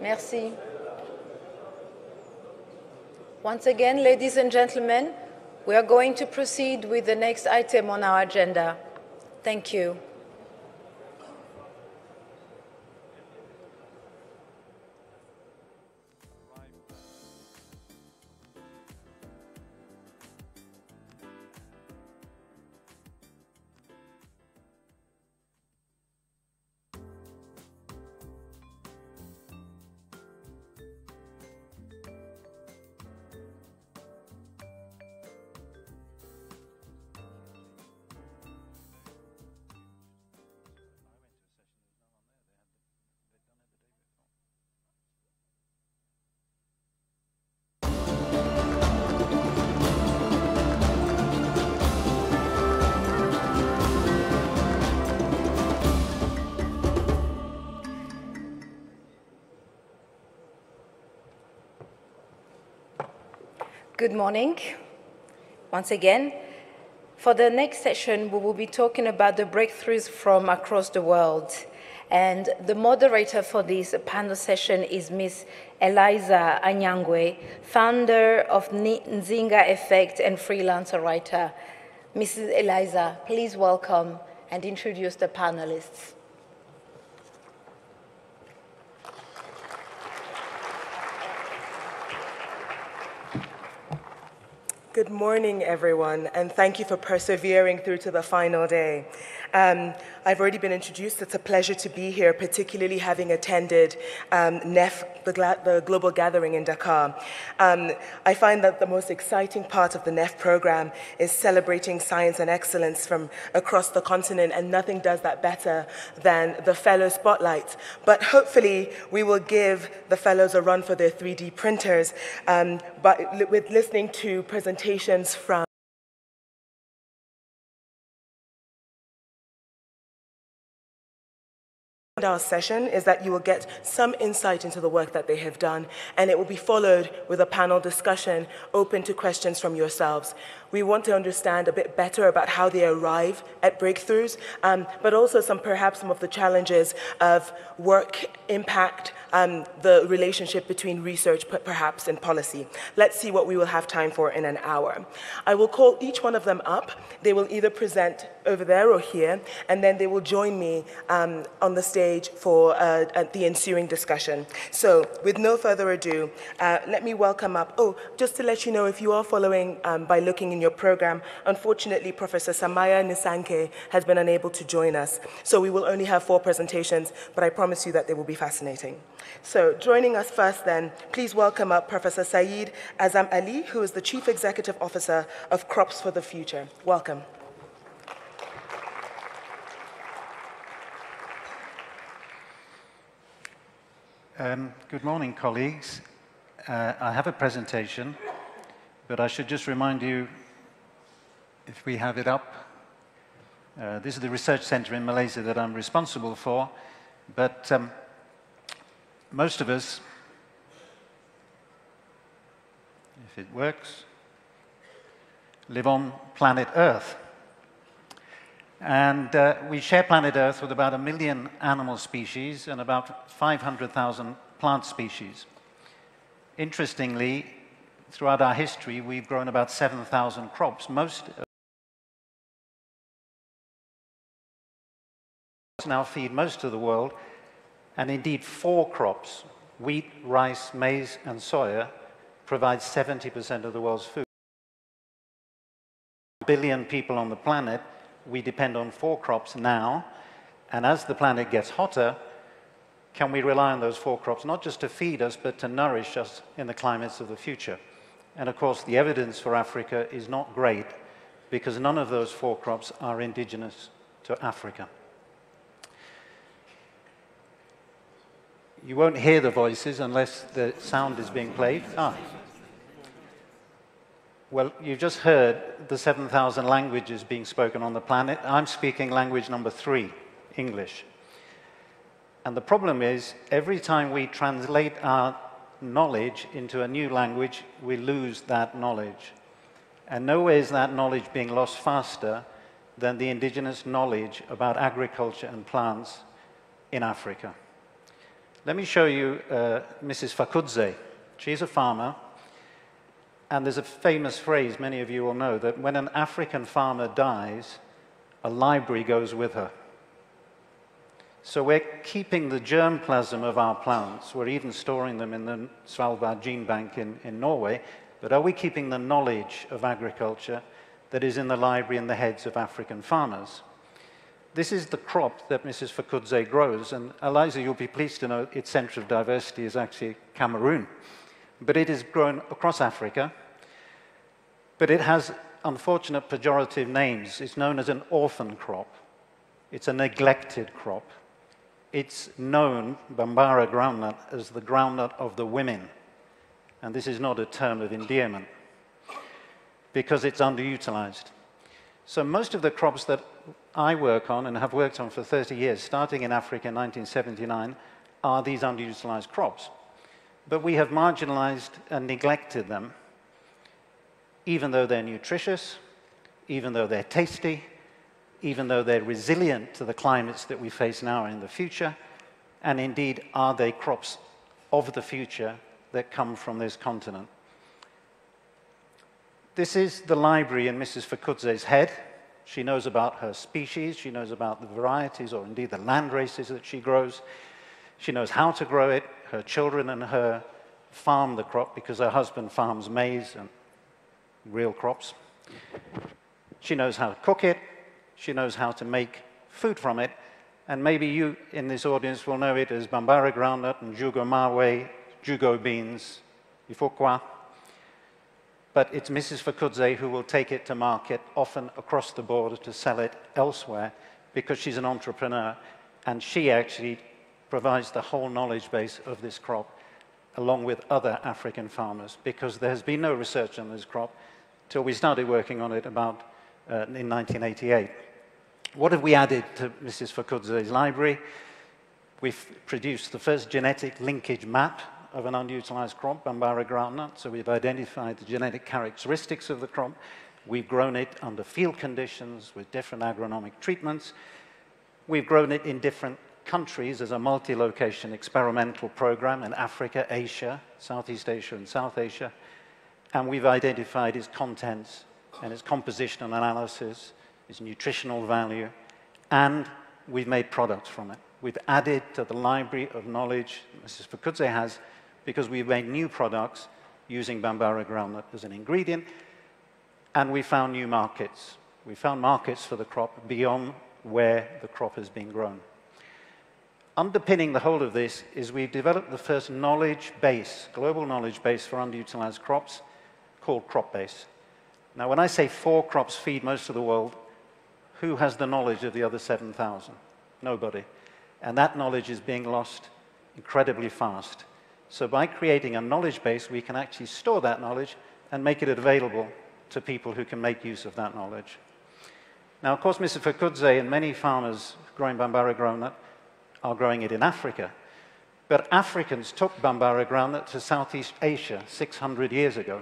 Merci. Once again, ladies and gentlemen, we are going to proceed with the next item on our agenda. Thank you. Good morning. Once again, for the next session, we will be talking about the breakthroughs from across the world. And the moderator for this panel session is Ms. Eliza Anyangwe, founder of Nzinga Effect and freelance writer. Mrs. Eliza, please welcome and introduce the panelists. Good morning, everyone, and thank you for persevering through to the final day. I've already been introduced. It's a pleasure to be here, particularly having attended NEF, the global gathering in Dakar. I find that the most exciting part of the NEF program is celebrating science and excellence from across the continent, and nothing does that better than the fellow spotlight. But hopefully, we will give the fellows a run for their 3D printers, but with listening to presentations from our session is that you will get some insight into the work that they have done, and it will be followed with a panel discussion open to questions from yourselves. We want to understand a bit better about how they arrive at breakthroughs, but also perhaps some of the challenges of work impact, the relationship between research, perhaps, and policy. Let's see what we will have time for in an hour. I will call each one of them up. They will either present over there or here, and then they will join me on the stage for the ensuing discussion. So, with no further ado, let me welcome up. Oh, just to let you know, if you are following by looking in your program, unfortunately, Professor Samaya Nisanke has been unable to join us. So we will only have 4 presentations, but I promise you that they will be fascinating. So joining us first then, please welcome up Professor Saeed Azam-Ali, who is the Chief Executive Officer of Crops for the Future. Welcome. Good morning, colleagues. I have a presentation, but I should just remind you, if we have it up, this is the research center in Malaysia that I'm responsible for, but most of us, if it works, live on planet Earth. And we share planet Earth with about 1 million animal species and about 500,000 plant species. Interestingly, throughout our history, we've grown about 7,000 crops. Most now feed most of the world, and indeed 4 crops, wheat, rice, maize, and soya, provide 70% of the world's food. 1 billion people on the planet, we depend on 4 crops now, and as the planet gets hotter, can we rely on those 4 crops not just to feed us, but to nourish us in the climates of the future? And of course, the evidence for Africa is not great, because none of those 4 crops are indigenous to Africa. You won't hear the voices unless the sound is being played. Well, you've just heard the 7,000 languages being spoken on the planet. I'm speaking language number 3, English. And the problem is, every time we translate our knowledge into a new language, we lose that knowledge. And nowhere is that knowledge being lost faster than the indigenous knowledge about agriculture and plants in Africa. Let me show you Mrs. Fakudze. She's a farmer, and there's a famous phrase many of you will know, that when an African farmer dies, a library goes with her. So we're keeping the germplasm of our plants. We're even storing them in the Svalbard Gene Bank in Norway. But are we keeping the knowledge of agriculture that is in the library and the heads of African farmers? This is the crop that Mrs. Fakudze grows. And Eliza, you'll be pleased to know its center of diversity is actually Cameroon. But it is grown across Africa. But it has unfortunate pejorative names. It's known as an orphan crop. It's a neglected crop. It's known, Bambara groundnut, as the groundnut of the women. And this is not a term of endearment, because it's underutilized. So most of the crops that I work on and have worked on for 30 years, starting in Africa in 1979, are these underutilized crops. But we have marginalized and neglected them, even though they're nutritious, even though they're tasty, even though they're resilient to the climates that we face now and in the future, and indeed, are they crops of the future that come from this continent? This is the library in Mrs. Fakudze's head. She knows about her species, she knows about the varieties, or indeed the land races that she grows. She knows how to grow it. Her children and her farm the crop because her husband farms maize and real crops. She knows how to cook it. She knows how to make food from it. And maybe you in this audience will know it as Bambara groundnut and Jugo Mawe, Jugo beans, Ifokwa. But it's Mrs. Fakudze who will take it to market, often across the border, to sell it elsewhere, because she's an entrepreneur. And she actually provides the whole knowledge base of this crop, along with other African farmers, because there has been no research on this crop till we started working on it about in 1988. What have we added to Mrs. Fakudze's library? We've produced the first genetic linkage map of an underutilized crop, Bambara groundnut. So we've identified the genetic characteristics of the crop. We've grown it under field conditions with different agronomic treatments. We've grown it in different countries as a multi-location experimental program in Africa, Asia, Southeast Asia, and South Asia. And we've identified its contents and its compositional analysis, its nutritional value, and we've made products from it. We've added to the library of knowledge Mrs. Fakudze has, because we've made new products using Bambara groundnut as an ingredient, and we found new markets. We found markets for the crop beyond where the crop has been grown. Underpinning the whole of this is we've developed the first knowledge base, global knowledge base for underutilized crops, called CropBase. Now, when I say 4 crops feed most of the world, who has the knowledge of the other 7,000? Nobody. And that knowledge is being lost incredibly fast. So by creating a knowledge base, we can actually store that knowledge and make it available to people who can make use of that knowledge. Now, of course, Mrs. Fakudze and many farmers growing Bambara groundnut are growing it in Africa. But Africans took Bambara groundnut to Southeast Asia 600 years ago.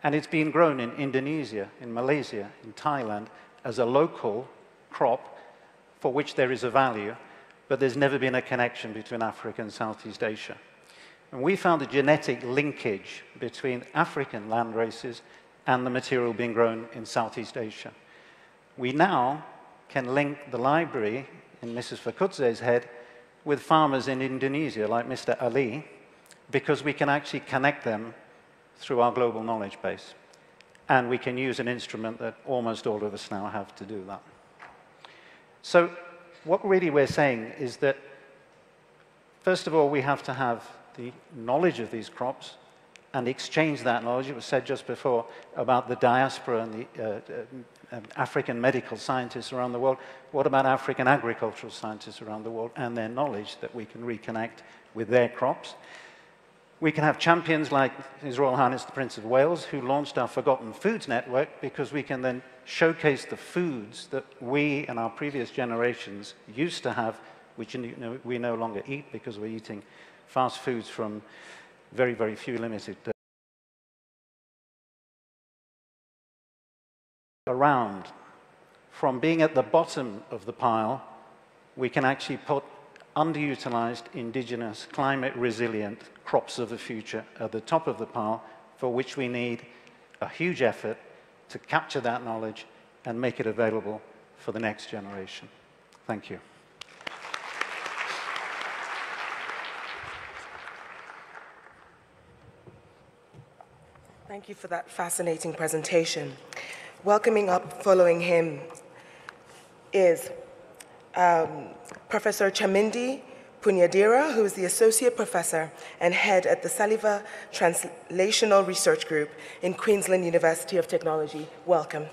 And it's been grown in Indonesia, in Malaysia, in Thailand, as a local crop for which there is a value, but there's never been a connection between Africa and Southeast Asia. And we found a genetic linkage between African land races and the material being grown in Southeast Asia. We now can link the library in Mrs. Fakudze's head with farmers in Indonesia, like Mr. Ali, because we can actually connect them through our global knowledge base. And we can use an instrument that almost all of us now have to do that. So what really we're saying is that, first of all, we have to have the knowledge of these crops and exchange that knowledge. It was said just before about the diaspora and the African medical scientists around the world. What about African agricultural scientists around the world and their knowledge that we can reconnect with their crops? We can have champions like His Royal Highness the Prince of Wales, who launched our Forgotten Foods Network, because we can then showcase the foods that we and our previous generations used to have, which we no longer eat because we're eating fast foods from very, very few limited around. From being at the bottom of the pile, we can actually put underutilized, indigenous, climate-resilient crops of the future at the top of the pile, for which we need a huge effort to capture that knowledge and make it available for the next generation. Thank you. Thank you for that fascinating presentation. Welcoming up following him is Professor Chamindie Punyadeera, who is the Associate Professor and Head at the Saliva Translational Research Group in Queensland University of Technology. Welcome.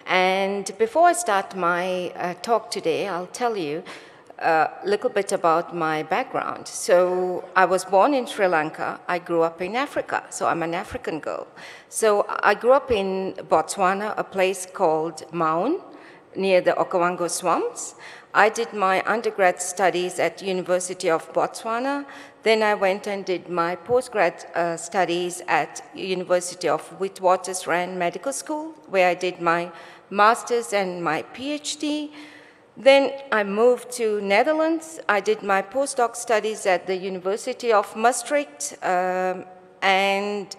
And before I start my talk today, I'll tell you a little bit about my background. So I was born in Sri Lanka. I grew up in Africa, so I'm an African girl. So I grew up in Botswana, a place called Maun, near the Okavango swamps. I did my undergrad studies at University of Botswana. Then I went and did my postgrad studies at University of Witwatersrand Medical School, where I did my master's and my PhD. Then I moved to Netherlands. I did my postdoc studies at the University of Maastricht. And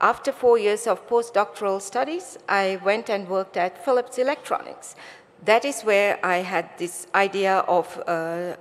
after 4 years of postdoctoral studies, I went and worked at Philips Electronics. That is where I had this idea of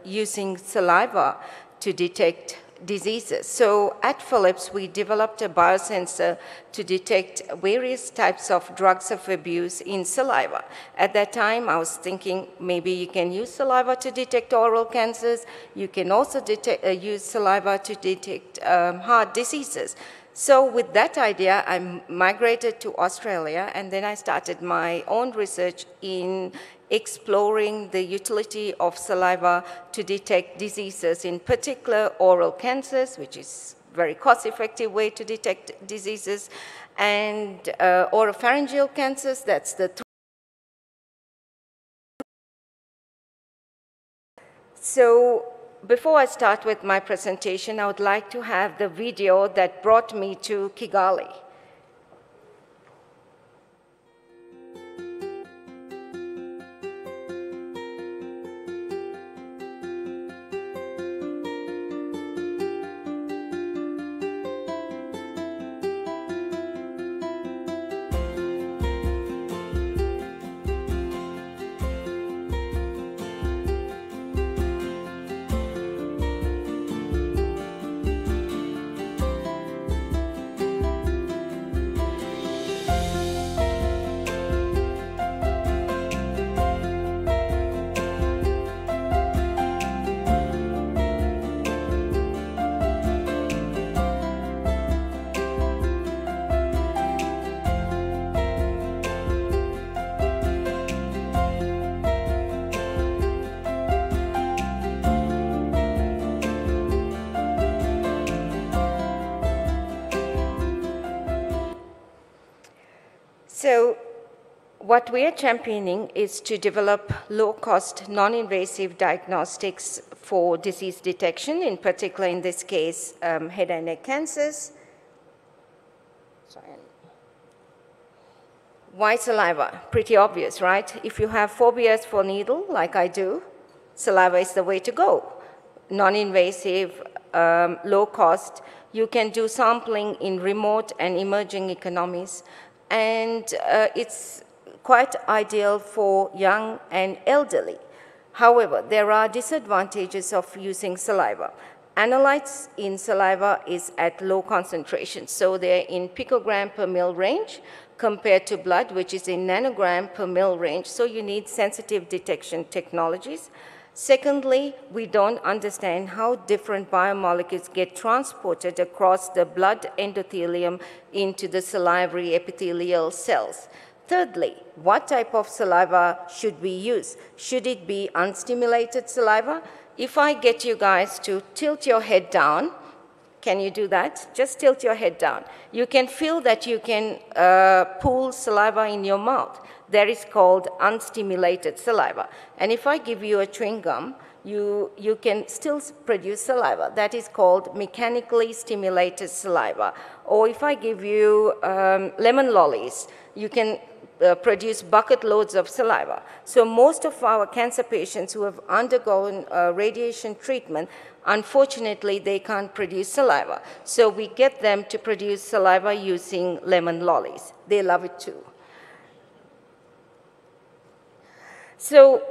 using saliva to detect diseases. So at Philips, we developed a biosensor to detect various types of drugs of abuse in saliva. At that time, I was thinking maybe you can use saliva to detect oral cancers. You can also use saliva to detect heart diseases. So with that idea, I migrated to Australia, and then I started my own research in exploring the utility of saliva to detect diseases, in particular oral cancers, which is a very cost-effective way to detect diseases, and oropharyngeal cancers, that's the So before I start with my presentation, I would like to have the video that brought me to Kigali. So what we are championing is to develop low-cost, non-invasive diagnostics for disease detection, in particular, in this case, head and neck cancers. Why saliva? Pretty obvious, right? If you have phobias for needle, like I do, saliva is the way to go. Non-invasive, low-cost. You can do sampling in remote and emerging economies. And it's quite ideal for young and elderly. However, there are disadvantages of using saliva. Analytes in saliva is at low concentration, so they're in picogram per mil range compared to blood, which is in nanogram per mil range, so you need sensitive detection technologies. Secondly, we don't understand how different biomolecules get transported across the blood endothelium into the salivary epithelial cells. Thirdly, what type of saliva should we use? Should it be unstimulated saliva? If I get you guys to tilt your head down, Can you do that? Just tilt your head down. You can feel that you can pull saliva in your mouth. That is called unstimulated saliva. And if I give you a chewing gum, you can still produce saliva. That is called mechanically stimulated saliva. Or if I give you lemon lollies, you can produce bucket loads of saliva. So most of our cancer patients who have undergone radiation treatment, unfortunately, they can't produce saliva. So we get them to produce saliva using lemon lollies. They love it too. So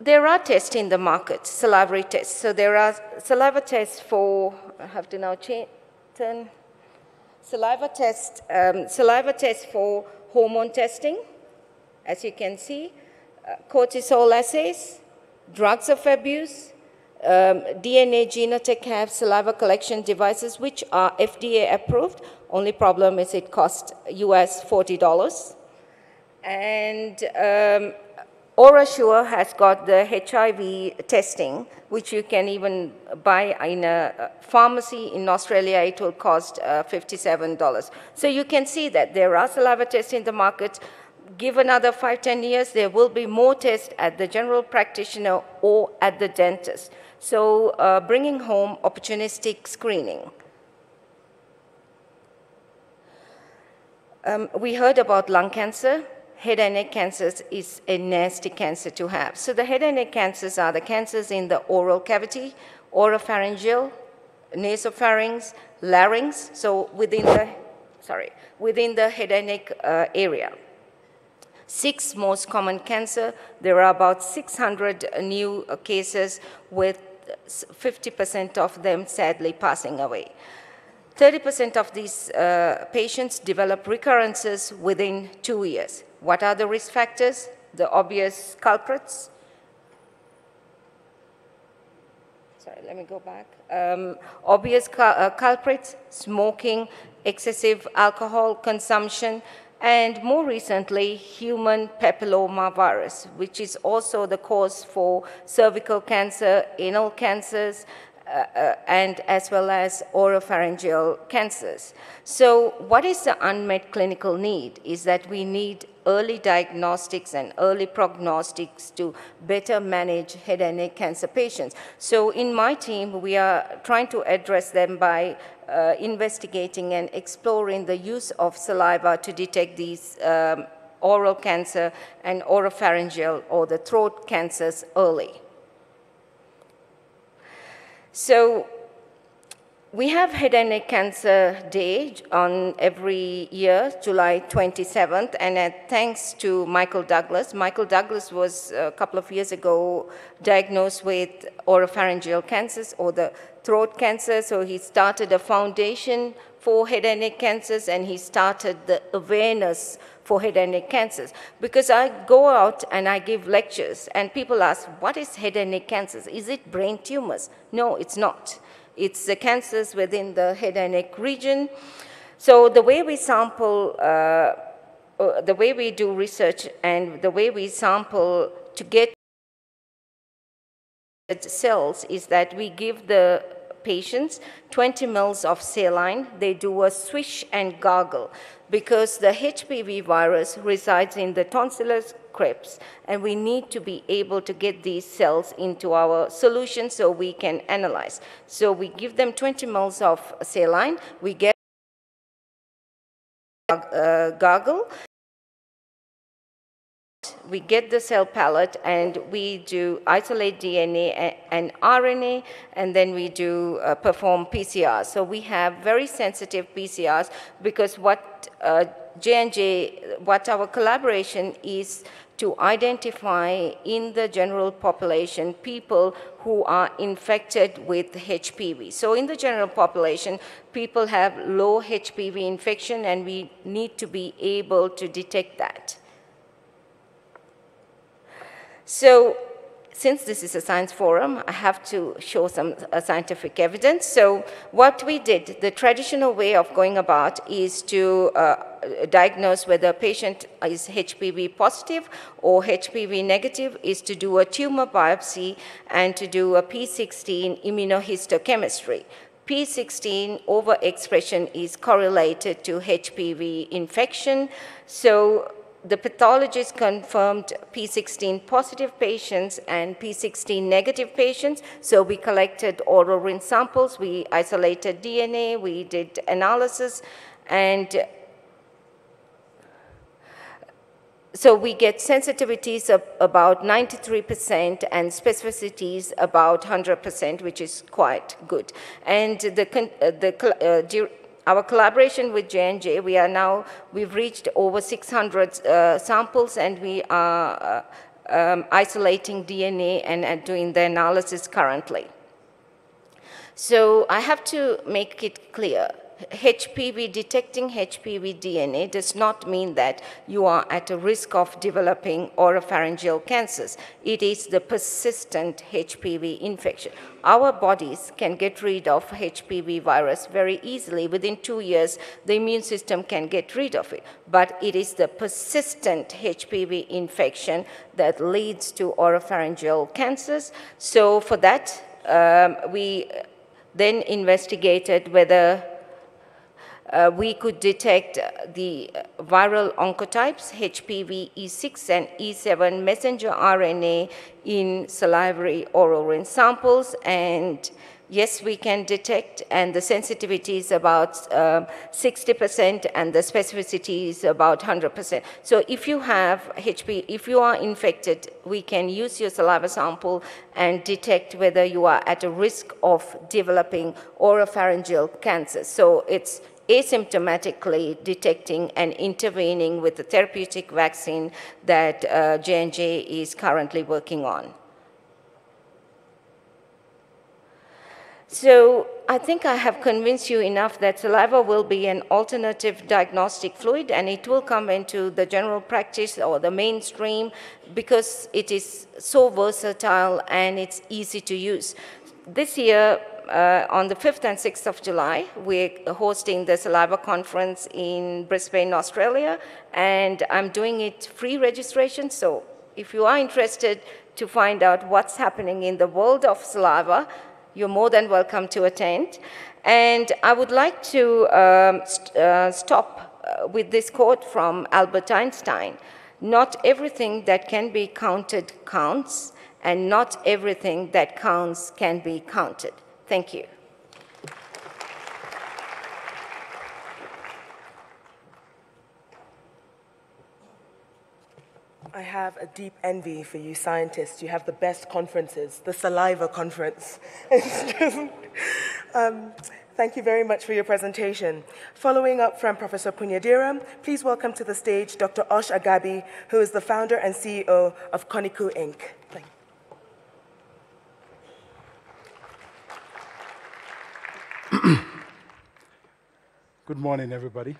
there are tests in the market, salivary tests. So there are saliva tests for, I have to now turn, saliva test for hormone testing, as you can see, cortisol assays, drugs of abuse, DNA Genotek have saliva collection devices which are FDA approved. Only problem is it costs US $40. And Oshiorenoya has got the HIV testing, which you can even buy in a pharmacy in Australia. It will cost $57. So you can see that there are saliva tests in the market. Give another 5-10 years, there will be more tests at the general practitioner or at the dentist. So bringing home opportunistic screening. We heard about lung cancer. Head and neck cancers is a nasty cancer to have. So the head and neck cancers are the cancers in the oral cavity, oropharyngeal, nasopharynx, larynx, so within the head and neck area. 6 most common cancer. There are about 600 new cases with 50% of them sadly passing away. 30% of these patients develop recurrences within 2 years. What are the risk factors? The obvious culprits. Sorry, let me go back. Obvious culprits, smoking, excessive alcohol consumption, and more recently, human papillomavirus, which is also the cause for cervical cancer, anal cancers, and as well as oropharyngeal cancers. So what is the unmet clinical need is that we need early diagnostics and early prognostics to better manage head and neck cancer patients. So in my team, we are trying to address them by investigating and exploring the use of saliva to detect these oral cancer and oropharyngeal or the throat cancers early. So we have Head and Neck Cancer Day on every year, July 27th, and thanks to Michael Douglas. Michael Douglas was a couple of years ago diagnosed with oropharyngeal cancers or the throat cancer, so he started a foundation for head and neck cancers, and he started the awareness for head and neck cancers. Because I go out and I give lectures, and people ask, what is head and neck cancers? Is it brain tumors? No, it's not. It's the cancers within the head and neck region. So the way we sample, the way we do research and the way we sample to get cells is that we give the patients 20 mils of saline. They do a swish and gargle because the HPV virus resides in the tonsillar crypts, and we need to be able to get these cells into our solution so we can analyze. So we give them 20 mils of saline. We get gargle. We get the cell palette and we do isolate DNA and RNA, and then we do perform PCR. So we have very sensitive PCRs because what J&J, what our collaboration is to identify in the general population people who are infected with HPV. So in the general population, people have low HPV infection, and we need to be able to detect that. So since this is a science forum, I have to show some scientific evidence. So what we did, the traditional way of going about is to diagnose whether a patient is HPV positive or HPV negative is to do a tumor biopsy and to do a P16 immunohistochemistry. P16 overexpression is correlated to HPV infection. So the pathologist confirmed P16 positive patients and P16 negative patients. So we collected oral rinse samples, we isolated DNA, we did analysis, and so we get sensitivities of about 93% and specificities about 100%, which is quite good. And our collaboration with J&J, we've reached over 600 samples, and we are isolating DNA and doing the analysis currently. So I have to make it clear. Detecting HPV DNA does not mean that you are at a risk of developing oropharyngeal cancers. It is the persistent HPV infection. Our bodies can get rid of HPV virus very easily. Within 2 years, the immune system can get rid of it. But it is the persistent HPV infection that leads to oropharyngeal cancers. So for that, we then investigated whether we could detect the viral oncotypes, HPV E6 and E7 messenger RNA in salivary oral rinse samples. And yes, we can detect, and the sensitivity is about 60% and the specificity is about 100%. So if you have if you are infected, we can use your saliva sample and detect whether you are at a risk of developing oropharyngeal cancer. So it's asymptomatically detecting and intervening with the therapeutic vaccine that J&J is currently working on. So I think I have convinced you enough that saliva will be an alternative diagnostic fluid, and it will come into the general practice or the mainstream because it is so versatile and it's easy to use. This year, on the 5th and 6th of July, we're hosting the Saliva Conference in Brisbane, Australia, and I'm doing it free registration. So if you are interested to find out what's happening in the world of saliva, you're more than welcome to attend. And I would like to stop with this quote from Albert Einstein. Not everything that can be counted counts, and not everything that counts can be counted. Thank you. I have a deep envy for you scientists. You have the best conferences, the Saliva Conference. Thank you very much for your presentation. Following up from Professor Punyadeera, please welcome to the stage Dr. Oshiorenoya Agabi, who is the founder and CEO of Koniku Inc. Thank you. Good morning, everybody.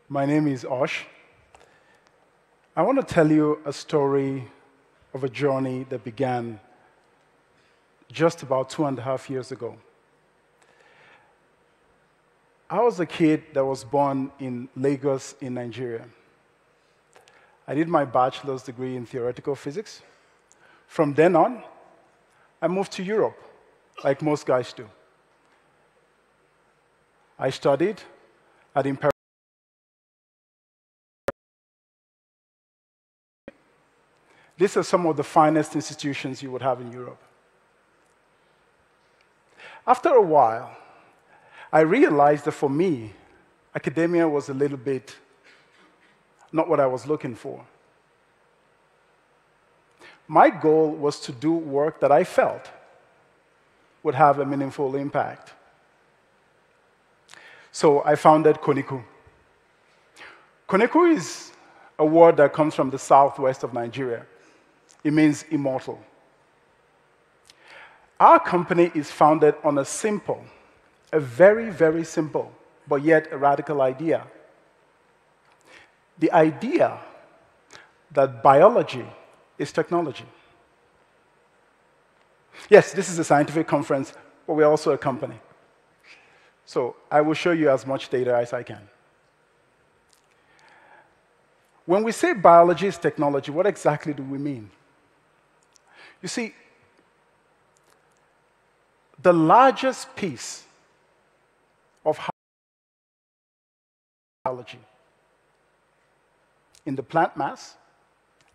My name is Osh. I want to tell you a story of a journey that began just about 2.5 years ago. I was a kid that was born in Lagos in Nigeria. I did my bachelor's degree in theoretical physics. From then on, I moved to Europe, like most guys do. I studied at Imperial. These are some of the finest institutions you would have in Europe. After a while, I realized that for me, academia was a little bit not what I was looking for. My goal was to do work that I felt would have a meaningful impact. So I founded Koniku. Koniku is a word that comes from the southwest of Nigeria. It means immortal. Our company is founded on a very, very simple, but yet a radical idea. The idea that biology is technology. Yes, this is a scientific conference, but we're also a company. So I will show you as much data as I can. When we say biology is technology, what exactly do we mean? You see, the largest piece of biology in the plant mass,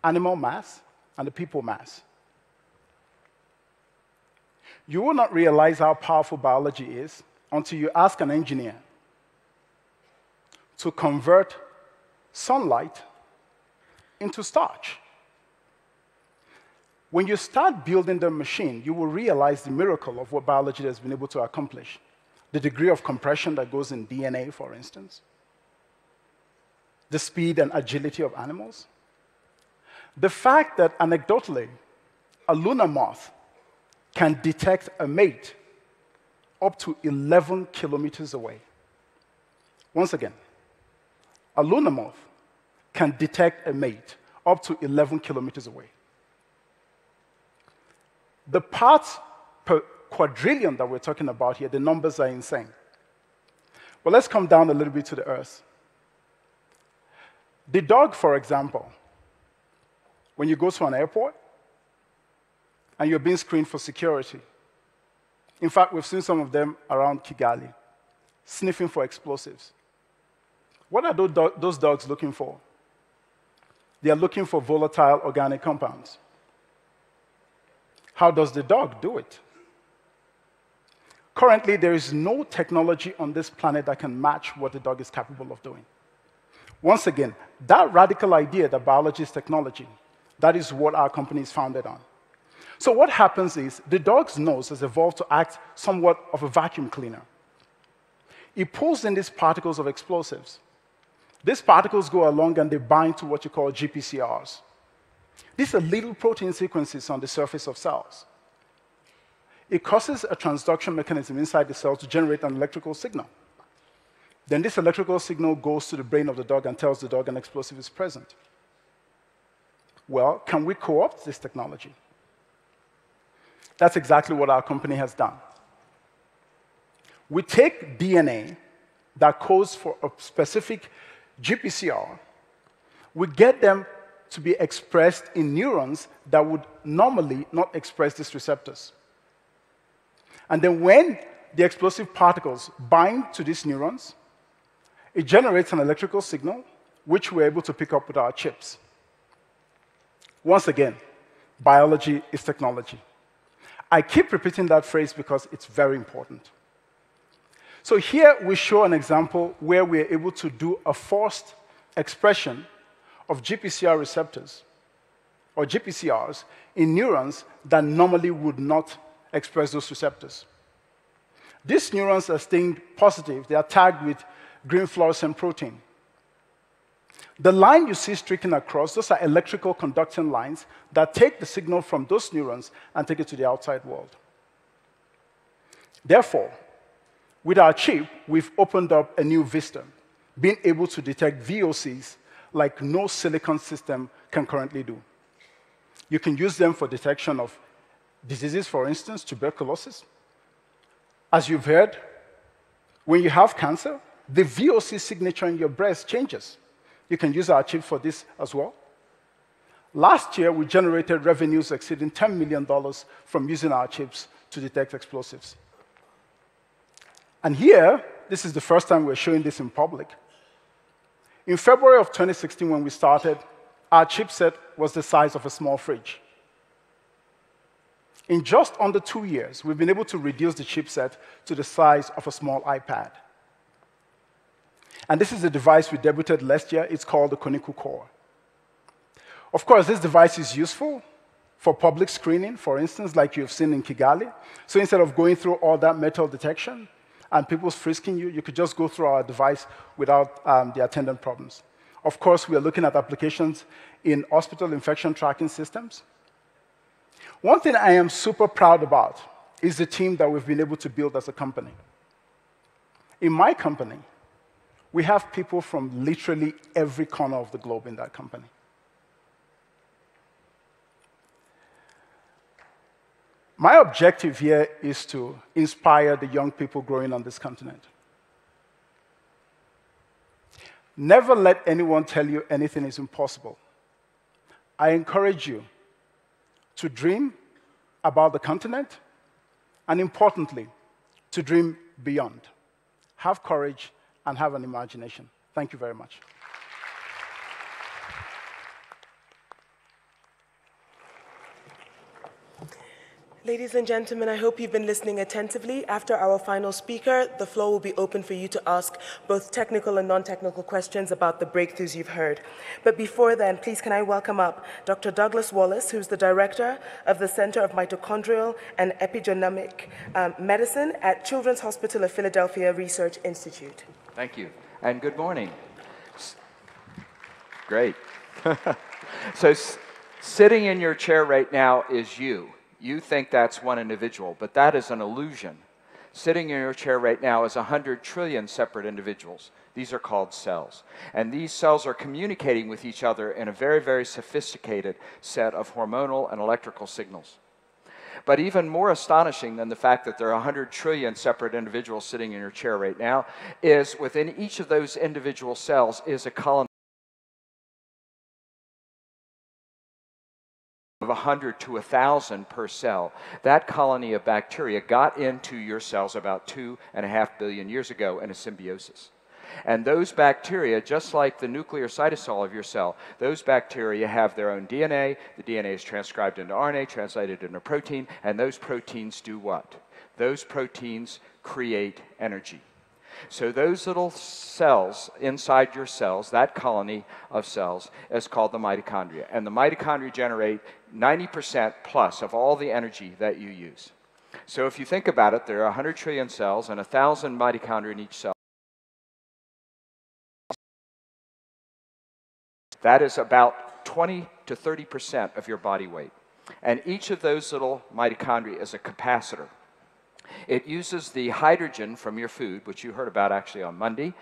animal mass, and the people mass. You will not realize how powerful biology is until you ask an engineer to convert sunlight into starch. When you start building the machine, you will realize the miracle of what biology has been able to accomplish. The degree of compression that goes in DNA, for instance. The speed and agility of animals. The fact that, anecdotally, a lunar moth can detect a mate up to 11 kilometers away. Once again, a lunar moth can detect a mate up to 11 kilometers away. The parts per quadrillion that we're talking about here, the numbers are insane. But let's come down a little bit to the earth. The dog, for example, when you go to an airport and you're being screened for security. In fact, we've seen some of them around Kigali, sniffing for explosives. What are those dogs looking for? They are looking for volatile organic compounds. How does the dog do it? Currently, there is no technology on this planet that can match what the dog is capable of doing. Once again, that radical idea that biology is technology, that is what our company is founded on. So what happens is the dog's nose has evolved to act somewhat of a vacuum cleaner. It pulls in these particles of explosives. These particles go along and they bind to what you call GPCRs. These are little protein sequences on the surface of cells. It causes a transduction mechanism inside the cell to generate an electrical signal. Then this electrical signal goes to the brain of the dog and tells the dog an explosive is present. Well, can we co-opt this technology? That's exactly what our company has done. We take DNA that codes for a specific GPCR, we get them to be expressed in neurons that would normally not express these receptors. And then when the explosive particles bind to these neurons, it generates an electrical signal, which we're able to pick up with our chips. Once again, biology is technology. I keep repeating that phrase because it's very important. So here we show an example where we're able to do a forced expression of GPCR receptors, or GPCRs, in neurons that normally would not express those receptors. These neurons are staying positive. They are tagged with green fluorescent protein. The line you see streaking across, those are electrical conducting lines that take the signal from those neurons and take it to the outside world. Therefore, with our chip, we've opened up a new vista, being able to detect VOCs like no silicon system can currently do. You can use them for detection of diseases, for instance, tuberculosis. As you've heard, when you have cancer, the VOC signature in your breast changes. You can use our chip for this as well. Last year, we generated revenues exceeding $10 million from using our chips to detect explosives. And here, this is the first time we're showing this in public. In February of 2016, when we started, our chipset was the size of a small fridge. In just under 2 years, we've been able to reduce the chipset to the size of a small iPad. And this is the device we debuted last year. It's called the Koniku Core. Of course, this device is useful for public screening, for instance, like you've seen in Kigali. So instead of going through all that metal detection and people frisking you, you could just go through our device without the attendant problems. Of course, we are looking at applications in hospital infection tracking systems. One thing I am super proud about is the team that we've been able to build as a company. In my company, we have people from literally every corner of the globe in that company. My objective here is to inspire the young people growing on this continent. Never let anyone tell you anything is impossible. I encourage you to dream about the continent, and importantly, to dream beyond. have courage, and have an imagination. Thank you very much. Ladies and gentlemen, I hope you've been listening attentively. After our final speaker, the floor will be open for you to ask both technical and non-technical questions about the breakthroughs you've heard. But before then, please can I welcome up Dr. Douglas Wallace, who's the director of the Center of Mitochondrial and Epigenomic Medicine at Children's Hospital of Philadelphia Research Institute. Thank you, and good morning. Great. So sitting in your chair right now is you. You think that's one individual, but that is an illusion. Sitting in your chair right now is 100 trillion separate individuals. These are called cells. And these cells are communicating with each other in a very, very sophisticated set of hormonal and electrical signals. But even more astonishing than the fact that there are 100 trillion separate individuals sitting in your chair right now is within each of those individual cells is a colony of 100 to 1,000 per cell. That colony of bacteria got into your cells about 2.5 billion years ago in a symbiosis. And those bacteria, just like the nuclear cytosol of your cell, those bacteria have their own DNA. The DNA is transcribed into RNA, translated into protein, and those proteins do what? Those proteins create energy. So those little cells inside your cells, that colony of cells, is called the mitochondria. And the mitochondria generate 90% plus of all the energy that you use. So if you think about it, there are 100 trillion cells and 1,000 mitochondria in each cell. That is about 20 to 30% of your body weight. And each of those little mitochondria is a capacitor. It uses the hydrogen from your food, which you heard about actually on Monday,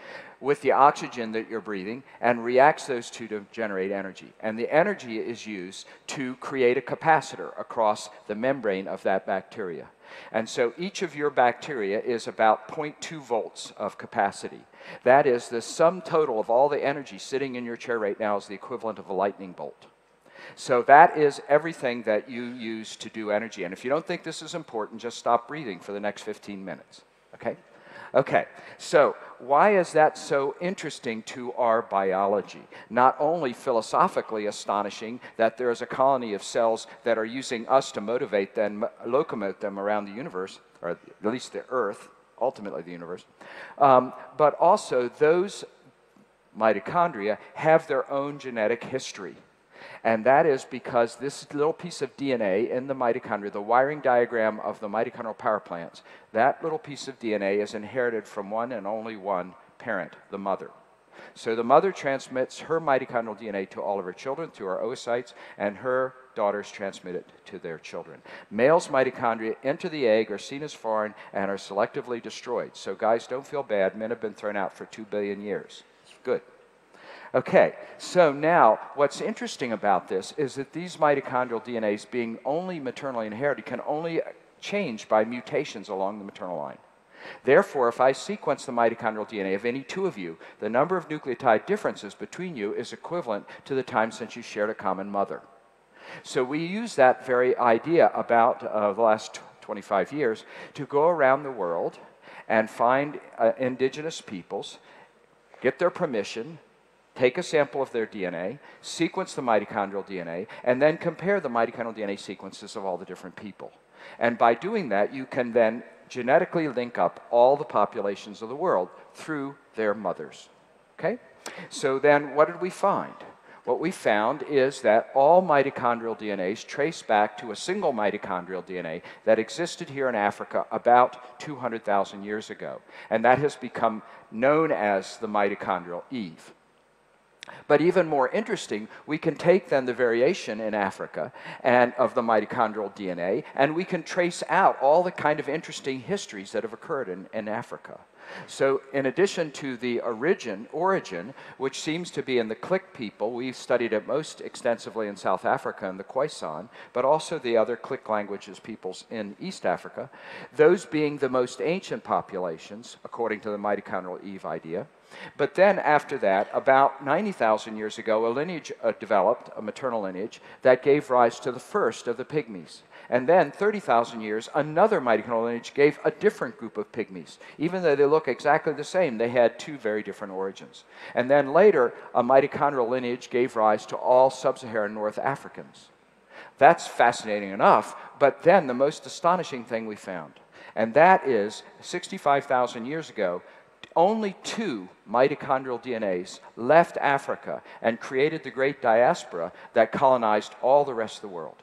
with the oxygen that you're breathing, and reacts those two to generate energy. And the energy is used to create a capacitor across the membrane of that bacteria. And so each of your bacteria is about 0.2 volts of capacity. That is, the sum total of all the energy sitting in your chair right now is the equivalent of a lightning bolt. So that is everything that you use to do energy. And if you don't think this is important, just stop breathing for the next 15 minutes, okay? Okay, so why is that so interesting to our biology? Not only philosophically astonishing that there is a colony of cells that are using us to motivate them, locomote them around the universe, or at least the Earth, ultimately the universe, but also those mitochondria have their own genetic history. And that is because this little piece of DNA in the mitochondria, the wiring diagram of the mitochondrial power plants, that little piece of DNA is inherited from one and only one parent, the mother. So the mother transmits her mitochondrial DNA to all of her children through our oocytes, and her daughters transmit it to their children. Males' mitochondria enter the egg, are seen as foreign, and are selectively destroyed. So guys, don't feel bad. Men have been thrown out for 2 billion years. Good. Okay, so now what's interesting about this is that these mitochondrial DNAs, being only maternally inherited, can only change by mutations along the maternal line. Therefore, if I sequence the mitochondrial DNA of any two of you, the number of nucleotide differences between you is equivalent to the time since you shared a common mother. So we use that very idea about the last 25 years to go around the world and find indigenous peoples, get their permission, take a sample of their DNA, sequence the mitochondrial DNA, and then compare the mitochondrial DNA sequences of all the different people. And by doing that, you can then genetically link up all the populations of the world through their mothers. Okay? So then what did we find? What we found is that all mitochondrial DNAs trace back to a single mitochondrial DNA that existed here in Africa about 200,000 years ago. And that has become known as the mitochondrial Eve. But even more interesting, we can take then the variation in Africa and of the mitochondrial DNA, and we can trace out all the kind of interesting histories that have occurred in Africa. So in addition to the origin, which seems to be in the Click people, we've studied it most extensively in South Africa and the Khoisan, but also the other Click languages peoples in East Africa, those being the most ancient populations, according to the mitochondrial Eve idea. But then after that, about 90,000 years ago, a lineage developed, a maternal lineage, that gave rise to the first of the pygmies. And then 30,000 years, another mitochondrial lineage gave a different group of pygmies. Even though they look exactly the same, they had two very different origins. And then later, a mitochondrial lineage gave rise to all sub-Saharan North Africans. That's fascinating enough, but then the most astonishing thing we found, and that is 65,000 years ago, only 2 mitochondrial DNAs left Africa and created the great diaspora that colonized all the rest of the world.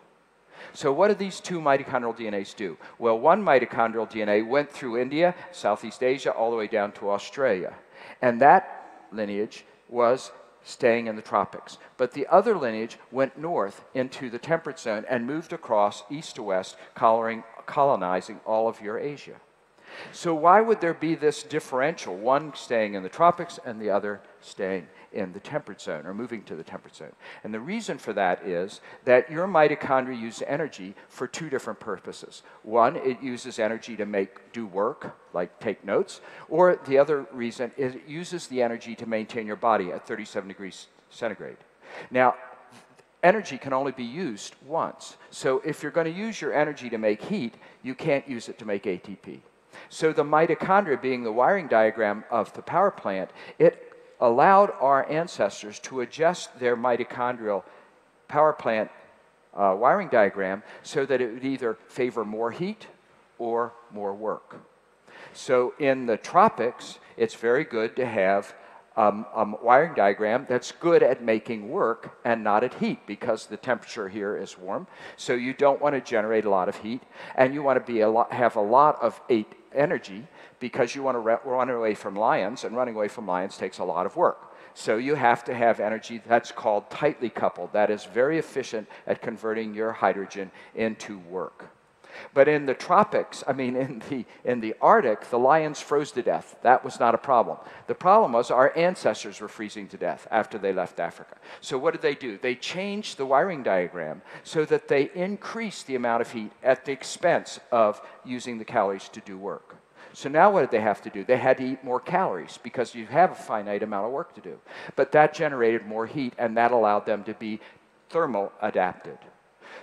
So what did these 2 mitochondrial DNAs do? Well, one mitochondrial DNA went through India, Southeast Asia, all the way down to Australia. And that lineage was staying in the tropics. But the other lineage went north into the temperate zone and moved across east to west, colonizing all of Eurasia. So why would there be this differential, one staying in the tropics and the other staying in the temperate zone, or moving to the temperate zone? And the reason for that is that your mitochondria use energy for 2 different purposes. One, it uses energy to do work, like take notes, or the other reason is it uses the energy to maintain your body at 37 degrees centigrade. Now, energy can only be used once. So if you're going to use your energy to make heat, you can't use it to make ATP. So the mitochondria, being the wiring diagram of the power plant, it allowed our ancestors to adjust their mitochondrial power plant wiring diagram so that it would either favor more heat or more work. So in the tropics, it's very good to have a wiring diagram that's good at making work and not at heat, because the temperature here is warm. So you don't want to generate a lot of heat, and you want to have a lot of energy, because you want to run away from lions, and running away from lions takes a lot of work. So you have to have energy that's called tightly coupled. That is very efficient at converting your hydrogen into work. But in the tropics, in the Arctic, the lions froze to death. That was not a problem. The problem was our ancestors were freezing to death after they left Africa. So what did they do? They changed the wiring diagram so that they increased the amount of heat at the expense of using the calories to do work. So now what did they have to do? They had to eat more calories, because you have a finite amount of work to do. But that generated more heat, and that allowed them to be thermal adapted.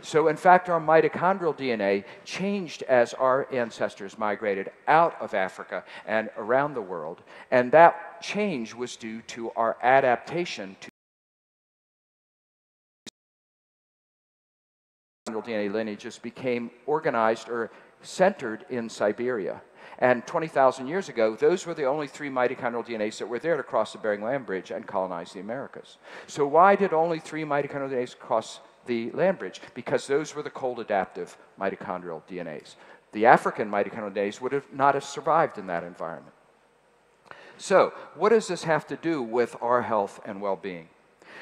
So in fact, our mitochondrial DNA changed as our ancestors migrated out of Africa and around the world. And that change was due to our adaptation to DNA lineages became organized or centered in Siberia. And 20,000 years ago, those were the only 3 mitochondrial DNAs that were there to cross the Bering Land Bridge and colonize the Americas. So why did only 3 mitochondrial DNAs cross the land bridge? Because those were the cold adaptive mitochondrial DNAs. The African mitochondrial DNAs would not have survived in that environment. So what does this have to do with our health and well-being?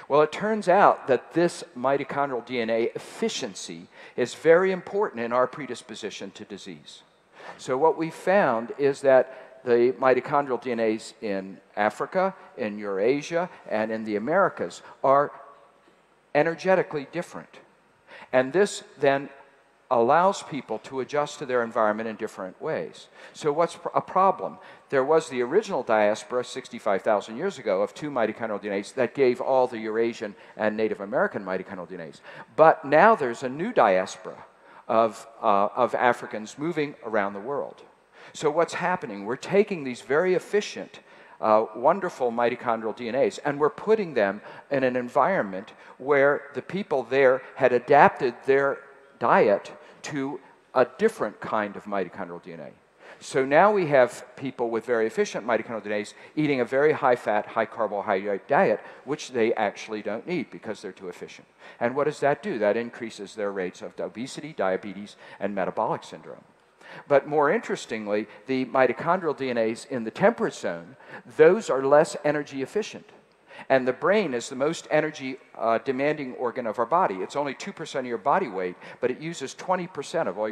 Well, it turns out that this mitochondrial DNA efficiency is very important in our predisposition to disease. So what we found is that the mitochondrial DNAs in Africa, in Eurasia, and in the Americas are energetically different. And this then allows people to adjust to their environment in different ways. So what's a problem? There was the original diaspora 65,000 years ago of 2 mitochondrial DNAs that gave all the Eurasian and Native American mitochondrial DNAs. But now there's a new diaspora of Africans moving around the world. So what's happening? We're taking these very efficient wonderful mitochondrial DNAs, and we're putting them in an environment where the people there had adapted their diet to a different kind of mitochondrial DNA. So now we have people with very efficient mitochondrial DNAs eating a very high-fat, high-carbohydrate diet, which they actually don't need because they're too efficient. And what does that do? That increases their rates of obesity, diabetes, and metabolic syndrome. But more interestingly, the mitochondrial DNAs in the temperate zone, those are less energy efficient. And the brain is the most energy demanding organ of our body. It's only 2% of your body weight, but it uses 20% of all your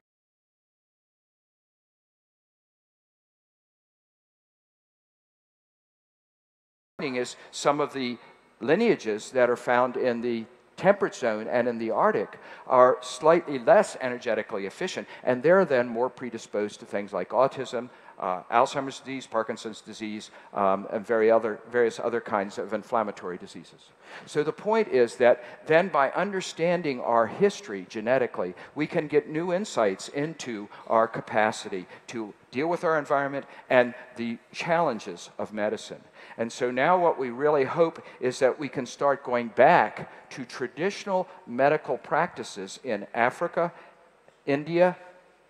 is some of the lineages that are found in the temperate zone and in the Arctic are slightly less energetically efficient, and they're then more predisposed to things like autism, Alzheimer's disease, Parkinson's disease, and various other kinds of inflammatory diseases. So the point is that then by understanding our history genetically, we can get new insights into our capacity to deal with our environment and the challenges of medicine. And so now what we really hope is that we can start going back to traditional medical practices in Africa, India,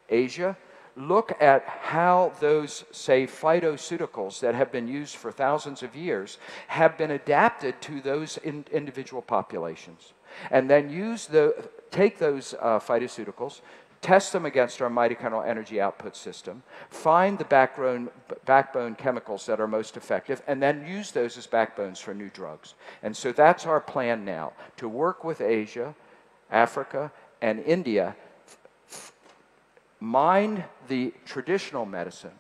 Asia, look at how those, say, phytoceuticals that have been used for thousands of years have been adapted to those individual populations. And then take those phytoceuticals, test them against our mitochondrial energy output system, find the backbone chemicals that are most effective, and then use those as backbones for new drugs. And so that's our plan now, to work with Asia, Africa, and India, mine the traditional medicine,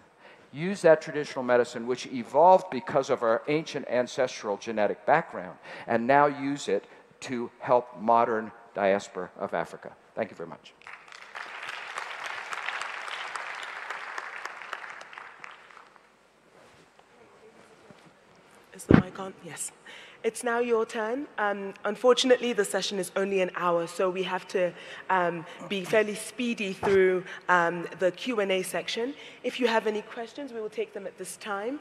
use that traditional medicine which evolved because of our ancient ancestral genetic background, and now use it to help modern diaspora of Africa. Thank you very much. Is the mic on? Yes. It's now your turn. Unfortunately, the session is only an hour, so we have to be fairly speedy through the Q&A section. If you have any questions, we will take them at this time.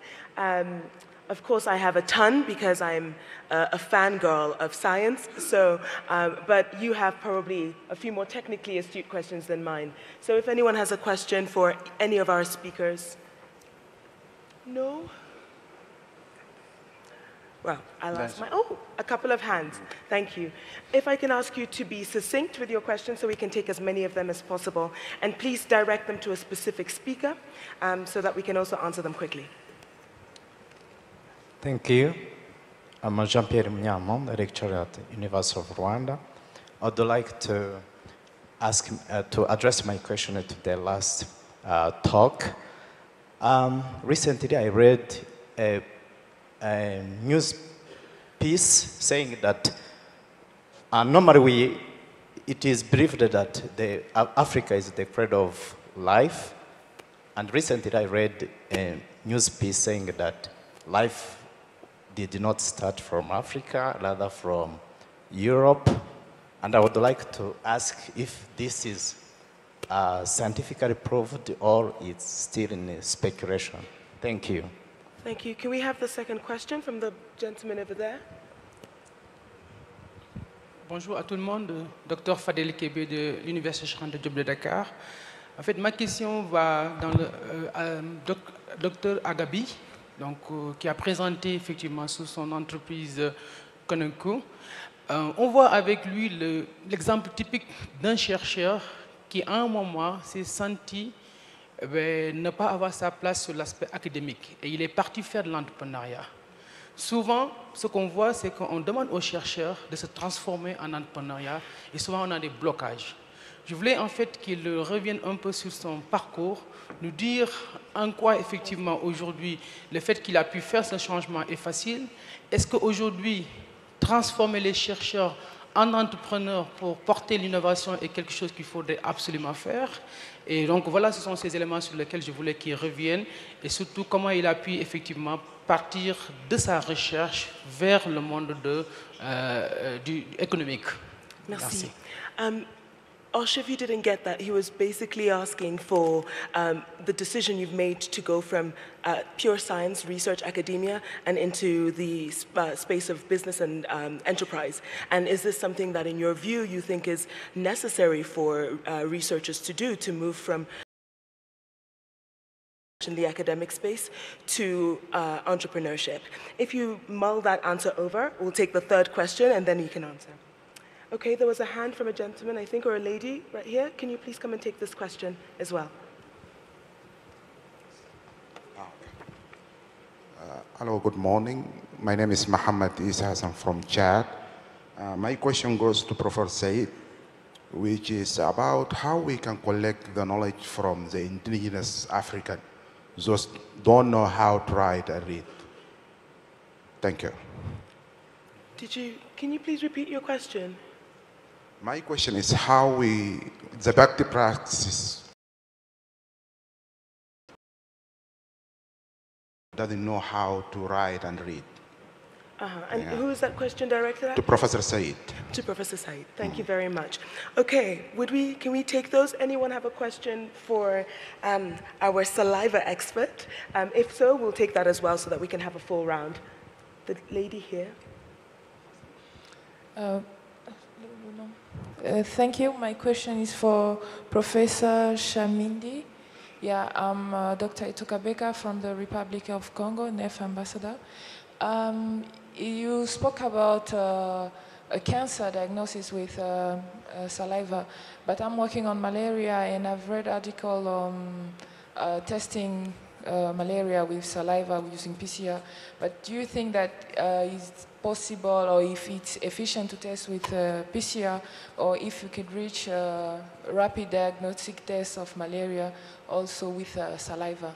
Of course, I have a ton because I'm a fangirl of science, so, but you have probably a few more technically astute questions than mine. So if anyone has a question for any of our speakers. No? Well, I'll ask a couple of hands. Thank you. If I can ask you to be succinct with your questions so we can take as many of them as possible, and please direct them to a specific speaker so that we can also answer them quickly. Thank you. I'm Jean-Pierre Mnyamon, the lecturer at the University of Rwanda. I'd like to ask, to address my question to the last talk. Recently, I read a news piece saying that normally it is believed that Africa is the cradle of life. And recently I read a news piece saying that life did not start from Africa, rather from Europe. And I would like to ask if this is scientifically proved or it's still in speculation. Thank you. Thank you. Can we have the second question from the gentleman over there? Bonjour à tout le monde, Dr Fadel Kebe de l'Université Cheikh Anta Diop de Dakar. En fait, ma question va dans le Dr Agabi, donc, qui a présenté effectivement sous son entreprise Koniku. On voit avec lui l'exemple typique d'un chercheur qui, à un moment, s'est senti ne pas avoir sa place sur l'aspect académique. Et il est parti faire de l'entrepreneuriat. Souvent, ce qu'on voit, c'est qu'on demande aux chercheurs de se transformer en entrepreneuriat et souvent on a des blocages. Je voulais en fait qu'il revienne un peu sur son parcours, nous dire en quoi effectivement aujourd'hui le fait qu'il a pu faire ce changement est facile. Est-ce qu'aujourd'hui, transformer les chercheurs en entrepreneurs pour porter l'innovation est quelque chose qu'il faudrait absolument faire? Et donc voilà, ce sont ces éléments sur lesquels je voulais qu'il revienne et surtout comment il a pu effectivement partir de sa recherche vers le monde économique. Merci. Osh, if you didn't get that, he was basically asking for the decision you've made to go from pure science, research, academia, and into the space of business and enterprise. And is this something that, in your view, you think is necessary for researchers to do, to move from in the academic space to entrepreneurship? If you mull that answer over, we'll take the third question, and then you can answer. Okay, there was a hand from a gentleman, I think, or a lady right here. Can you please come and take this question as well? Hello, good morning. My name is Mohammed Isa. I'm from Chad. My question goes to Professor Said, which is about how we can collect the knowledge from the indigenous African, those don't know how to write and read. Thank you. Can you please repeat your question? My question is how the bhakti practices doesn't know how to write and read. And who is that question directed at? To Professor Said. To Professor Said. Thank you very much. Okay, can we take those? Anyone have a question for our saliva expert? If so, we'll take that as well so that we can have a full round. The lady here. Thank you. My question is for Professor Chamindie. Yeah, I'm Dr. Itokabeka from the Republic of Congo, NEF ambassador. You spoke about a cancer diagnosis with saliva, but I'm working on malaria, and I've read article on testing malaria with saliva using PCR. But do you think that it's possible, or if it's efficient to test with PCR, or if you could reach rapid diagnostic tests of malaria also with saliva?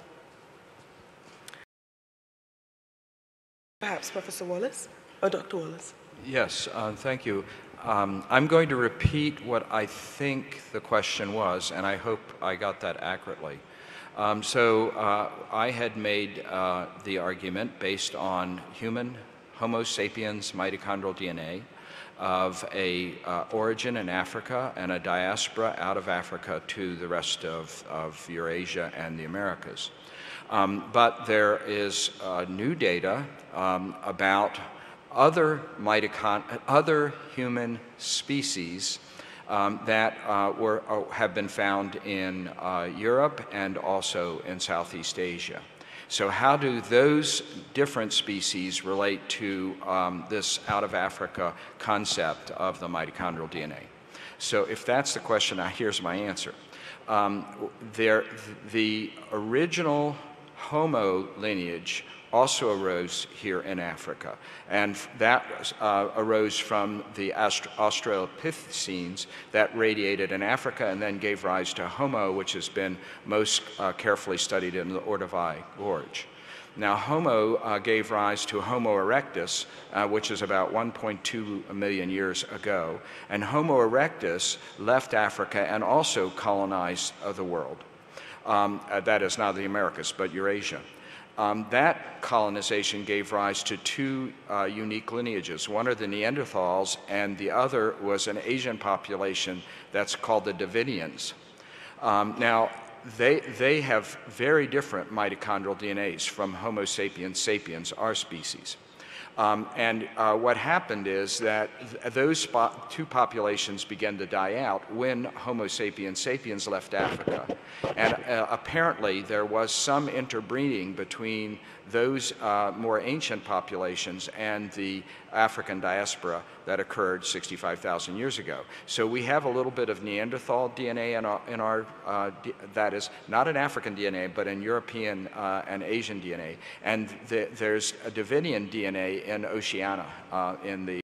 Perhaps Professor Wallace or Dr. Wallace. Yes, thank you. I'm going to repeat what I think the question was, and I hope I got that accurately. I had made the argument based on human Homo sapiens mitochondrial DNA of a origin in Africa and a diaspora out of Africa to the rest of Eurasia and the Americas. But there is new data about other human species that have been found in Europe and also in Southeast Asia. So how do those different species relate to this out of Africa concept of the mitochondrial DNA? So if that's the question, here's my answer. The original Homo lineage also arose here in Africa, and that arose from the Australopithecines that radiated in Africa and then gave rise to Homo, which has been most carefully studied in the Ordovai Gorge. Now, Homo gave rise to Homo erectus, which is about 1.2 million years ago, and Homo erectus left Africa and also colonized the world. That is not the Americas, but Eurasia. That colonization gave rise to two unique lineages. One are the Neanderthals, and the other was an Asian population that's called the Davidians. Now, they have very different mitochondrial DNAs from Homo sapiens sapiens, our species. What happened is that those two populations began to die out when Homo sapiens sapiens left Africa. And apparently there was some interbreeding between those more ancient populations and the African diaspora that occurred 65,000 years ago. So we have a little bit of Neanderthal DNA in our that is not in African DNA, but in European and Asian DNA. And there's a Davidian DNA in Oceania, in the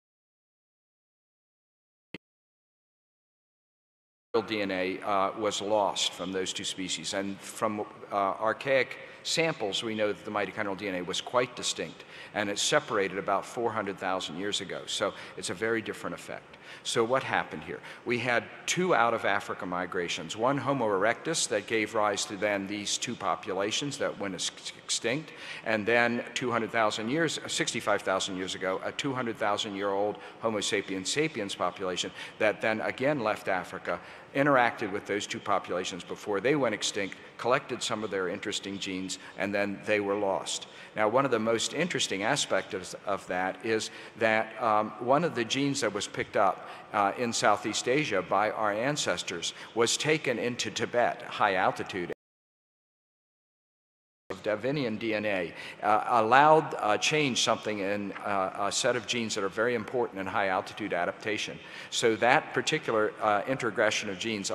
DNA was lost from those two species. And from archaic samples, we know that the mitochondrial DNA was quite distinct, and it separated about 400,000 years ago. So it's a very different effect. So what happened here? We had two out-of-Africa migrations, one Homo erectus that gave rise to then these two populations that went extinct, and then 200,000 years, 65,000 years ago, a 200,000-year-old Homo sapiens sapiens population that then again left Africa, interacted with those two populations before they went extinct, collected some of their interesting genes, and then they were lost. Now, one of the most interesting aspects of that is that one of the genes that was picked up in Southeast Asia by our ancestors was taken into Tibet, high altitude. Of Darwinian DNA changed something in a set of genes that are very important in high altitude adaptation. So that particular introgression of genes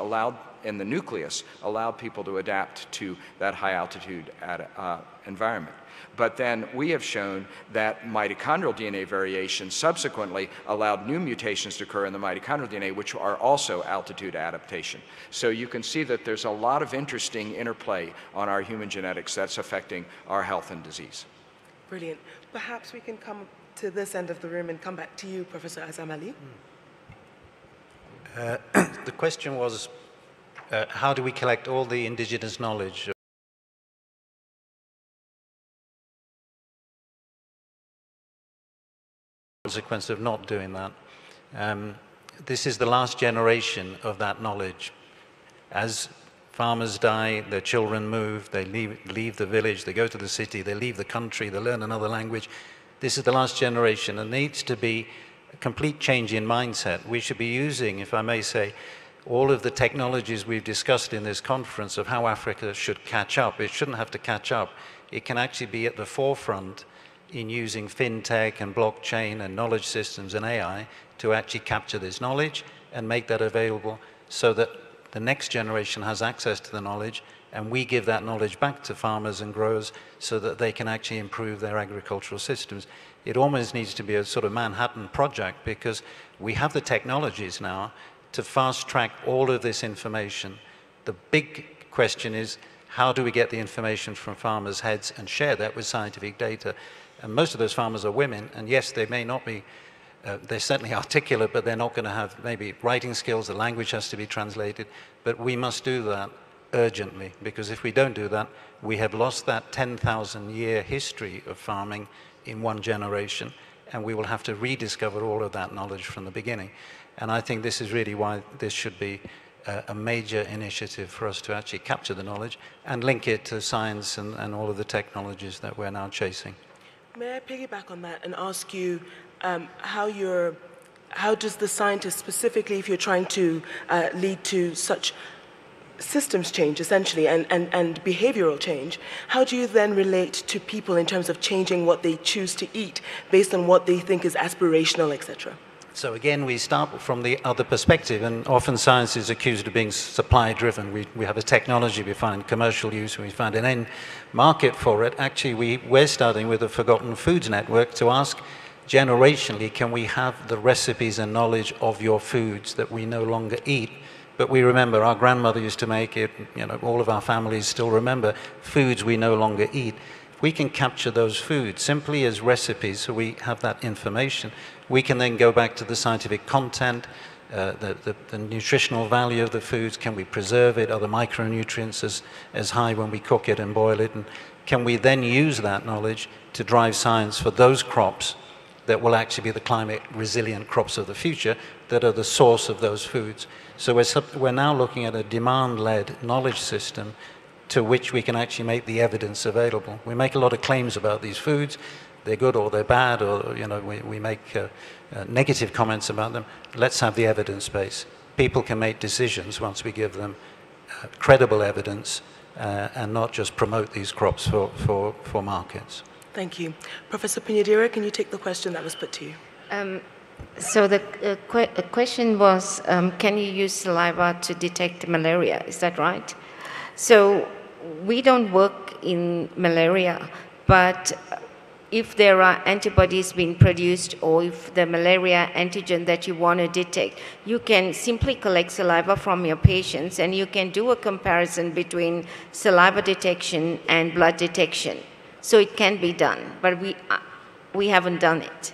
in the nucleus allowed people to adapt to that high altitude environment. But then we have shown that mitochondrial DNA variation subsequently allowed new mutations to occur in the mitochondrial DNA, which are also altitude adaptation. So you can see that there's a lot of interesting interplay on our human genetics that's affecting our health and disease. Brilliant. Perhaps we can come to this end of the room and come back to you, Professor Azam-Ali. The question was, how do we collect all the indigenous knowledge consequence of not doing that. This is the last generation of that knowledge. As farmers die, their children move, they leave the village, they go to the city, they leave the country, they learn another language. This is the last generation, and needs to be a complete change in mindset. We should be using, if I may say, all of the technologies we've discussed in this conference of how Africa should catch up. It shouldn't have to catch up. It can actually be at the forefront in using fintech and blockchain and knowledge systems and AI to actually capture this knowledge and make that available so that the next generation has access to the knowledge, and we give that knowledge back to farmers and growers so that they can actually improve their agricultural systems. It almost needs to be a sort of Manhattan project, because we have the technologies now to fast track all of this information. The big question is, how do we get the information from farmers' heads and share that with scientific data? And most of those farmers are women, and yes, they may not be, they're certainly articulate, but they're not going to have maybe writing skills, the language has to be translated, but we must do that urgently, because if we don't do that, we have lost that 10,000-year history of farming in one generation, and we will have to rediscover all of that knowledge from the beginning. And I think this is really why this should be a major initiative for us to actually capture the knowledge and link it to science and all of the technologies that we're now chasing. May I piggyback on that and ask you how does the scientist specifically, if you're trying to lead to such systems change, essentially, and behavioral change, how do you then relate to people in terms of changing what they choose to eat based on what they think is aspirational, etc.? So again, we start from the other perspective, and often science is accused of being supply-driven. We have a technology, we find commercial use, we find an end market for it. Actually, we're starting with the Forgotten Foods Network to ask, generationally, can we have the recipes and knowledge of your foods that we no longer eat? But we remember, our grandmother used to make it, you know, all of our families still remember, foods we no longer eat. We can capture those foods simply as recipes, so we have that information. We can then go back to the scientific content, the nutritional value of the foods. Can we preserve it? Are the micronutrients as high when we cook it and boil it? And can we then use that knowledge to drive science for those crops that will actually be the climate resilient crops of the future that are the source of those foods? So we're now looking at a demand-led knowledge system to which we can actually make the evidence available. We make a lot of claims about these foods. They're good or they're bad, or you know, we make negative comments about them. Let's have the evidence base. People can make decisions once we give them credible evidence and not just promote these crops for markets. Thank you. Professor Punyadeera, can you take the question that was put to you? So the question was, can you use saliva to detect malaria? Is that right? So we don't work in malaria, but if there are antibodies being produced, or if the malaria antigen that you want to detect, you can simply collect saliva from your patients and you can do a comparison between saliva detection and blood detection. So it can be done, but we haven't done it.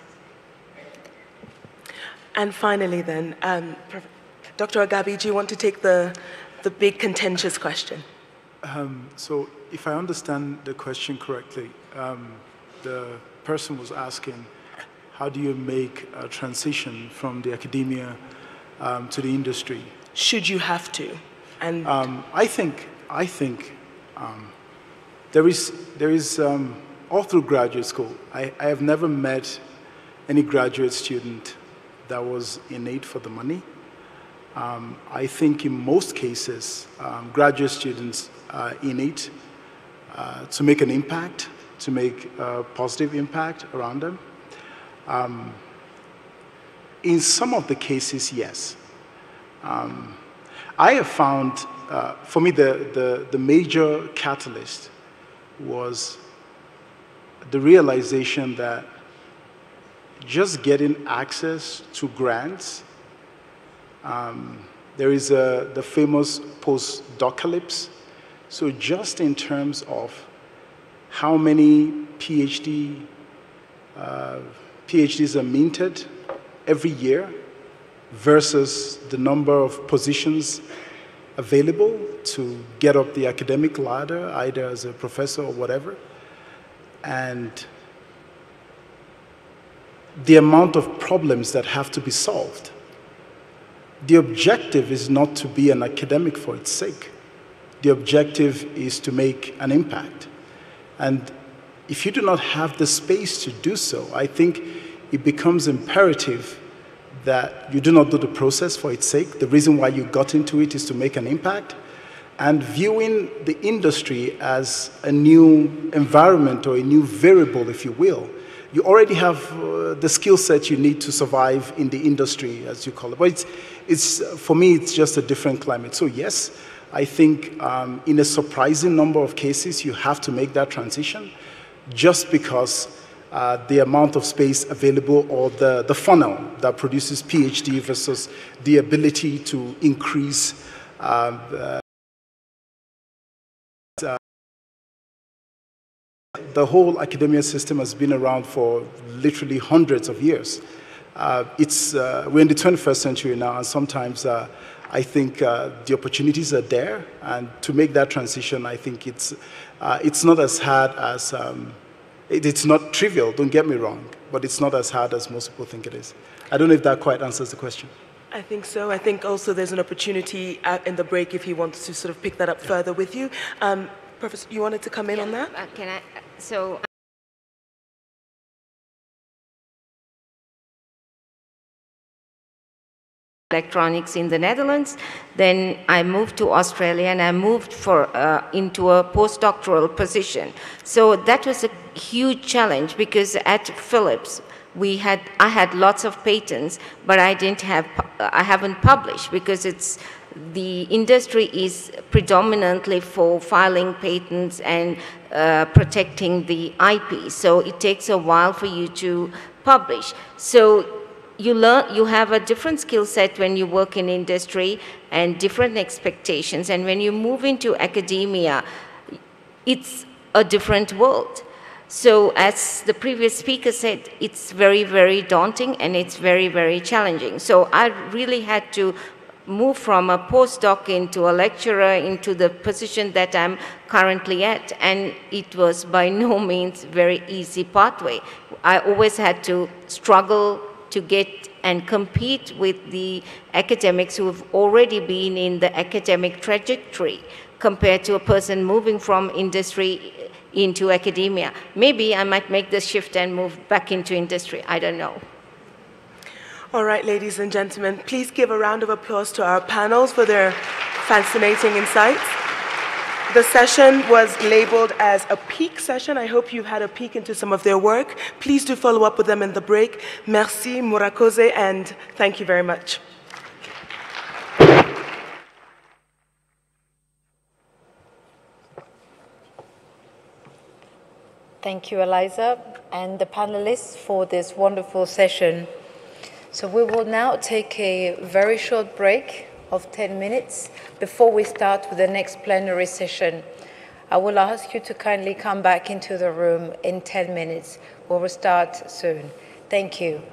And finally then, Dr. Agabi, do you want to take the big contentious question? So if I understand the question correctly, the person was asking, how do you make a transition from the academia to the industry? Should you have to? And I think there is all through graduate school, I have never met any graduate student that was innate for the money. I think in most cases, graduate students are innate to make an impact, to make a positive impact around them. In some of the cases, yes. I have found, for me, the major catalyst was the realization that just getting access to grants, there is the famous postdocalypse. So just in terms of how many PhDs are minted every year versus the number of positions available to get up the academic ladder, either as a professor or whatever. And the amount of problems that have to be solved. The objective is not to be an academic for its sake. The objective is to make an impact. And if you do not have the space to do so, I think it becomes imperative that you do not do the process for its sake. The reason why you got into it is to make an impact. And viewing the industry as a new environment or a new variable, if you will, you already have the skill set you need to survive in the industry, as you call it. But for me, it's just a different climate. So yes, I think in a surprising number of cases, you have to make that transition just because the amount of space available or the funnel that produces PhD versus the ability to increase the whole academia system has been around for literally hundreds of years. We're in the 21st century now, and sometimes I think the opportunities are there, and to make that transition, I think it's not as hard as, it's not trivial, don't get me wrong, but it's not as hard as most people think it is. I don't know if that quite answers the question. I think so. I think also there's an opportunity in the break if he wants to sort of pick that up further with you. Professor, you wanted to come in on that? Can I? So. Electronics in the Netherlands. Then I moved to Australia and I moved into a postdoctoral position. So that was a huge challenge because at Philips, I had lots of patents, but I haven't published because the industry is predominantly for filing patents and protecting the IP. So it takes a while for you to publish. So you have a different skill set when you work in industry and different expectations. And when you move into academia, it's a different world. So as the previous speaker said, it's very, very daunting and it's very, very challenging. So I really had to move from a postdoc into a lecturer into the position that I'm currently at. And it was by no means very easy pathway. I always had to struggle to get and compete with the academics who have already been in the academic trajectory compared to a person moving from industry into academia. Maybe I might make the shift and move back into industry. I don't know. All right, ladies and gentlemen, please give a round of applause to our panels for their fascinating insights. The session was labeled as a peek session. I hope you've had a peek into some of their work. Please do follow up with them in the break. Merci, Murakoze, and thank you very much. Thank you, Eliza, and the panelists for this wonderful session. So we will now take a very short break of 10 minutes before we start with the next plenary session. I will ask you to kindly come back into the room in 10 minutes. We'll start soon. Thank you.